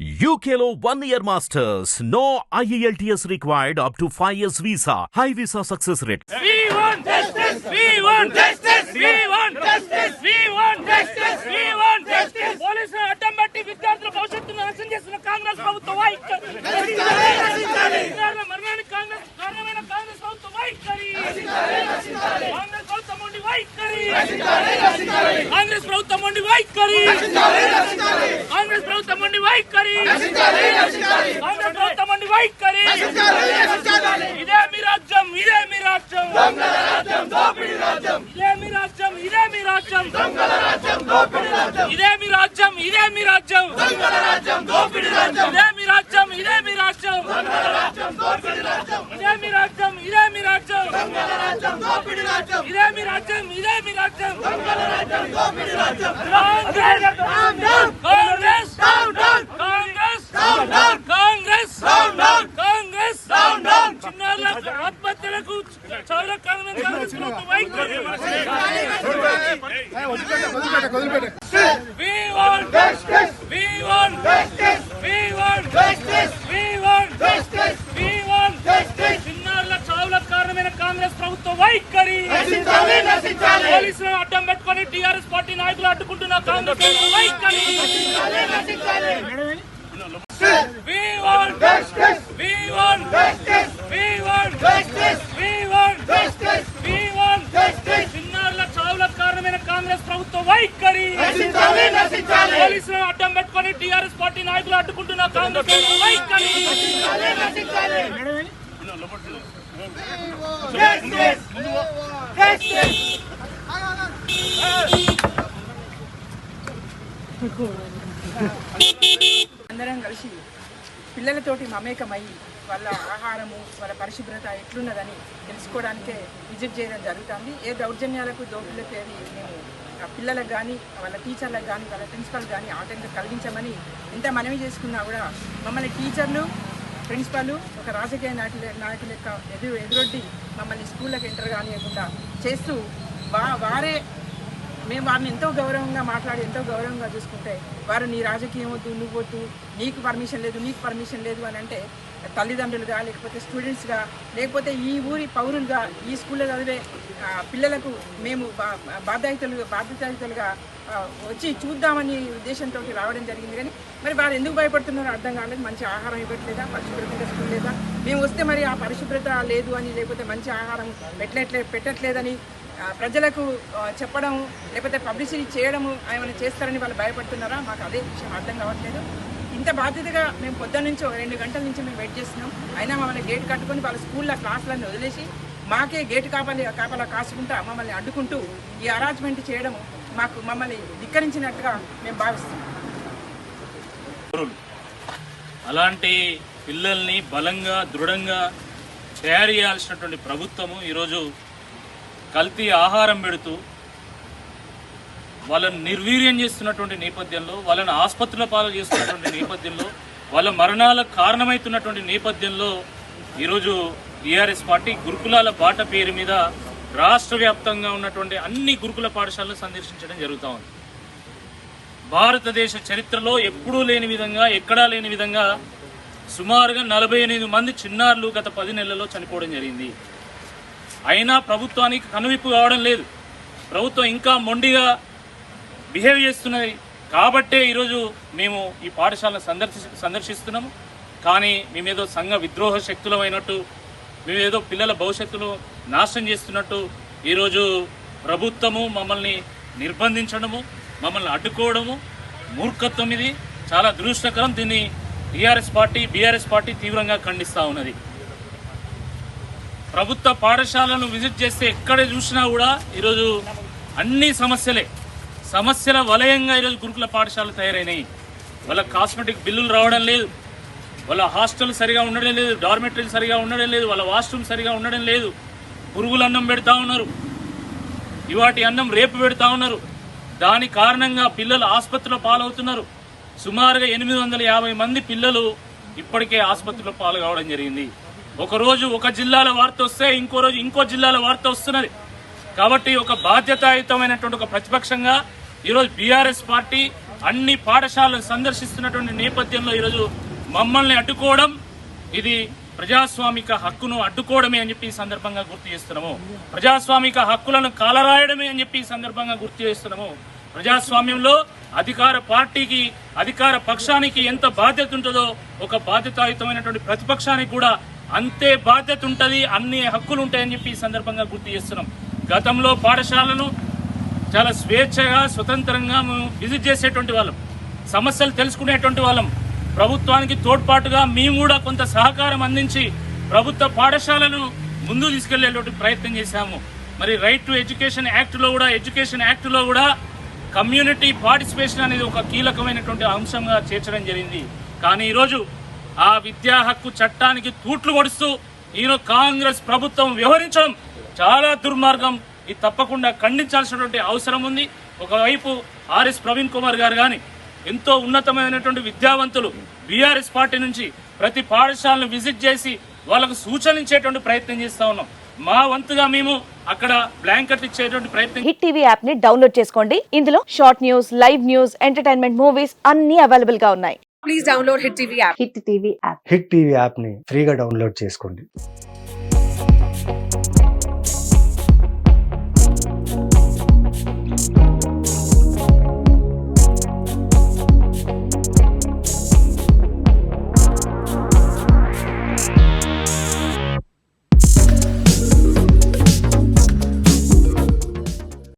UKLO 1 year masters. No IELTS required up to 5 years visa. High visa success rate. We want justice! We want justice! We want justice! We want justice! We want justice! పోలీసులు అడ్డం పెట్టి విద్యార్థుల భవిష్యత్తును నాశనం చేస్తున్న కాంగ్రెస్ ప్రభుత్వం వైఖరి. మరణానికి కారణమైన కాంగ్రెస్ ప్రభుత్వం వైఖరి. కాంగ్రెస్ ప్రభుత్వం ఉండి వైఖరి. కాంగ్రెస్ ప్రభుత్వం ఉండి వైఖరి. కాంగ్రెస్ ప్రభుత్వం ఉండి వైఖరి. కాంగ్రెస్ ప్రభుత్వం ఉండి వైఖరి. ఇదే మీ రాజ్యం, ఇదే మీ రాజ్యం, ఇదే మీ రాజ్యం, ఇదే మీ రాజ్యం, ఇదే మీ రాజ్యం, ఇదే మీ రాజ్యం, ఇదే మీ రాజ్యం, ఇదే మీ రాజ్యం, ఇదే మీ రాజ్యం, ఇదే మీ రాజ్యం, ఇదే మీ రాజ్యం, ఇదే మీ రాజ్యం. కాంగ్రెస్ కాంగ్రెస్ కాంగ్రెస్ కాంగ్రెస్ చిన్నారుల ఆత్మహత్యలకు చాలా కాంగ్రెస్ వైఖరి. We want justice. We want justice. We want justice. We want justice. We want justice. చిన్నారుల చావులకు కారణమైన కాంగ్రెస్ ప్రభుత్వ వైఖరి. పోలీసులను అడ్డం పెట్టుకొని టీఆర్ఎస్ పార్టీ నాయకులు అడ్డుకుంటున్న కాంగ్రెస్ వైఖరి. We want justice. We want justice. We want justice. We want justice. We want justice. చిన్నారుల చావులకు కారణమైన కాంగ్రెస్ ప్రభుత్వ వైఖరి. పోలీసులను అడ్డం పెట్టుకొని టీఆర్ఎస్ పార్టీ నాయకులు అడ్డుకుంటున్న కాంగ్రెస్ వైఖరి. అందరం కలిసి పిల్లలతోటి మమేకమై వాళ్ళ ఆహారము వాళ్ళ పరిశుభ్రత ఎట్లున్నదని తెలుసుకోవడానికే విజిట్ చేయడం జరుగుతుంది. ఏ దౌర్జన్యాలకు దోపిడీలకు ఏది మేము పిల్లలకు కానీ వాళ్ళ టీచర్లకు కానీ వాళ్ళ ప్రిన్సిపల్ కానీ ఆటంకం కలిగించమని ఎంత మనవి చేసుకున్నా కూడా మమ్మల్ని టీచర్లు ప్రిన్సిపల్ ఒక రాజకీయ నాయకుల యొక్క ఎదురొడ్డి మమ్మల్ని స్కూళ్ళకి ఎంటర్ కానియకుండా చేస్తూ వారే మేము వారిని ఎంతో గౌరవంగా మాట్లాడి ఎంతో గౌరవంగా చూసుకుంటే వారు నీ రాజకీయం వద్దు, నువ్వు వద్దు, నీకు పర్మిషన్ లేదు అని అంటే తల్లిదండ్రులుగా లేకపోతే స్టూడెంట్స్గా లేకపోతే ఈ ఊరి పౌరులుగా ఈ స్కూల్లో చదివే పిల్లలకు మేము బాధ్యతాయుతులుగా వచ్చి చూద్దామని ఉద్దేశంతో రావడం జరిగింది. కానీ మరి వారు ఎందుకు భయపడుతున్నారో అర్థం కాలేదు. మంచి ఆహారం ఇవ్వట్లేదా, పరిశుభ్రతంగా స్కూల్ లేదా, మేము వస్తే మరి ఆ పరిశుభ్రత లేదు అని లేకపోతే మంచి ఆహారం పెట్టట్లేదని ప్రజలకు చెప్పడం లేకపోతే పబ్లిసిటీ చేయడము ఏమైనా చేస్తారని వాళ్ళు భయపడుతున్నారా? మాకు అదే విషయం అర్థం కావట్లేదు. ఇంత బాధ్యతగా మేము పొద్దున్న నుంచి 2 గంటల నుంచి మేము వెయిట్ చేస్తున్నాం. అయినా మమ్మల్ని గేట్ కట్టుకొని వాళ్ళ స్కూల్లో క్లాసులన్నీ వదిలేసి మాకే గేటు కాపలా కాసుకుంటా మమ్మల్ని అడ్డుకుంటూ ఈ అరేంజ్మెంట్ చేయడం మమ్మల్ని ధిక్కరించినట్టుగా మేము భావిస్తున్నాం. అలాంటి పిల్లల్ని బలంగా దృఢంగా తయారు చేయాల్సినటువంటి ప్రభుత్వము ఈరోజు కల్తీ ఆహారం పెడుతూ వాళ్ళని నిర్వీర్యం చేస్తున్నటువంటి నేపథ్యంలో, వాళ్ళని ఆసుపత్రుల పాలు చేస్తున్నటువంటి నేపథ్యంలో, వాళ్ళ మరణాలకు కారణమవుతున్నటువంటి నేపథ్యంలో ఈరోజు టీఆర్ఎస్ పార్టీ గురుకులాల బాట పేరు మీద రాష్ట్ర వ్యాప్తంగా ఉన్నటువంటి అన్ని గురుకుల పాఠశాలను సందర్శించడం జరుగుతూ ఉంది. భారతదేశ చరిత్రలో ఎప్పుడూ లేని విధంగా, ఎక్కడా లేని విధంగా సుమారుగా 48 మంది చిన్నారులు గత 10 నెలల్లో చనిపోవడం జరిగింది. అయినా ప్రభుత్వానికి కనువిప్పు కావడం లేదు. ప్రభుత్వం ఇంకా మొండిగా బిహేవ్ చేస్తున్నది. కాబట్టే ఈరోజు మేము ఈ పాఠశాలను సందర్శిస్తున్నాము. కానీ మేమేదో సంఘ విద్రోహ శక్తులమైనట్టు, మేమేదో పిల్లల భవిష్యత్తును నాశనం చేస్తున్నట్టు ఈరోజు ప్రభుత్వము మమ్మల్ని నిర్బంధించడము, మమ్మల్ని అడ్డుకోవడము మూర్ఖత్వం. ఇది చాలా దురదృష్టకరం. దీన్ని టీఆర్ఎస్ పార్టీ, బీఆర్ఎస్ పార్టీ తీవ్రంగా ఖండిస్తూ ఉన్నది. ప్రభుత్వ పాఠశాలను విజిట్ చేస్తే ఎక్కడ చూసినా కూడా ఈరోజు అన్ని సమస్యల వలయంగా ఈరోజు గురుకుల పాఠశాలలు తయారైనాయి. వాళ్ళ కాస్మెటిక్ బిల్లులు రావడం లేదు, వాళ్ళ హాస్టల్ సరిగా ఉండడం లేదు, డార్మెటరీలు సరిగా ఉండడం లేదు, వాళ్ళ వాష్రూమ్ సరిగా ఉండడం లేదు, పురుగుల అన్నం పెడతా ఉన్నారు, ఇవాటి అన్నం రేపు పెడతా ఉన్నారు. దాని కారణంగా పిల్లలు ఆసుపత్రిలో పాలవుతున్నారు. సుమారుగా 850 మంది పిల్లలు ఇప్పటికే ఆసుపత్రిలో పాలు కావడం జరిగింది. ఒకరోజు ఒక జిల్లాల వార్త వస్తే ఇంకో రోజు ఇంకో జిల్లాల వార్త వస్తున్నది. కాబట్టి ఒక బాధ్యతాయుతమైనటువంటి ఒక ప్రతిపక్షంగా ఈరోజు బీఆర్ఎస్ పార్టీ అన్ని పాఠశాలను సందర్శిస్తున్నటువంటి నేపథ్యంలో ఈరోజు మమ్మల్ని అడ్డుకోవడం ఇది ప్రజాస్వామిక హక్కును అడ్డుకోవడమే అని చెప్పి ఈ సందర్భంగా గుర్తు చేస్తున్నాము. ప్రజాస్వామిక హక్కులను కాలరాయడమే అని చెప్పి ఈ సందర్భంగా గుర్తు చేస్తున్నాము. ప్రజాస్వామ్యంలో అధికార పార్టీకి, అధికార పక్షానికి ఎంత బాధ్యత ఉంటుందో ఒక బాధ్యతాయుతమైనటువంటి ప్రతిపక్షానికి కూడా అంతే బాధ్యత ఉంటుంది, అన్ని హక్కులు ఉంటాయని చెప్పి ఈ సందర్భంగా గుర్తు చేస్తున్నాం. గతంలో పాఠశాలను చాలా స్వేచ్ఛగా, స్వతంత్రంగా విజిట్ చేసేటువంటి వాళ్ళం, సమస్యలు తెలుసుకునేటువంటి వాళ్ళం. ప్రభుత్వానికి తోడ్పాటుగా మేము కూడా కొంత సహకారం అందించి ప్రభుత్వ పాఠశాలను ముందుకు తీసుకెళ్లేటువంటి ప్రయత్నం చేశాము. మరి రైట్ టు ఎడ్యుకేషన్ యాక్ట్లో కూడా కమ్యూనిటీ పార్టిసిపేషన్ అనేది ఒక కీలకమైనటువంటి అంశంగా చేర్చడం జరిగింది. కానీ ఈరోజు ఆ విద్యా హక్కు చట్టానికి తూట్లు పొడుస్తూ ఈరోజు కాంగ్రెస్ ప్రభుత్వం వ్యవహరించడం చాలా దుర్మార్గం. ఇది తప్పకుండా ఖండించాల్సినటువంటి అవసరం ఉంది. ఒకవైపు ఆర్ఎస్ ప్రవీణ్ కుమార్ గారు కానీ ఎంతో ఉన్నతమైనటువంటి విద్యావంతులు బీఆర్ఎస్ పార్టీ నుంచి ప్రతి పాఠశాలను విజిట్ చేసి వాళ్ళకు సూచనలు ఇచ్చేటువంటి ప్రయత్నం చేస్తా ఉన్నాం. మా వంతుగా మేము అక్కడ బ్లాంకెట్ ఇచ్చేటువంటి ప్రయత్నం. హిట్ టీవీ యాప్ ని డౌన్లోడ్ చేసుకోండి. ఇందులో short news, live news, entertainment movies అన్ని అవైలబుల్ గా ఉన్నాయి. Please download hit TV app. Hit TV app. Hit TV యాప్ని ఫ్రీగా డౌన్లోడ్ చేసుకోండి.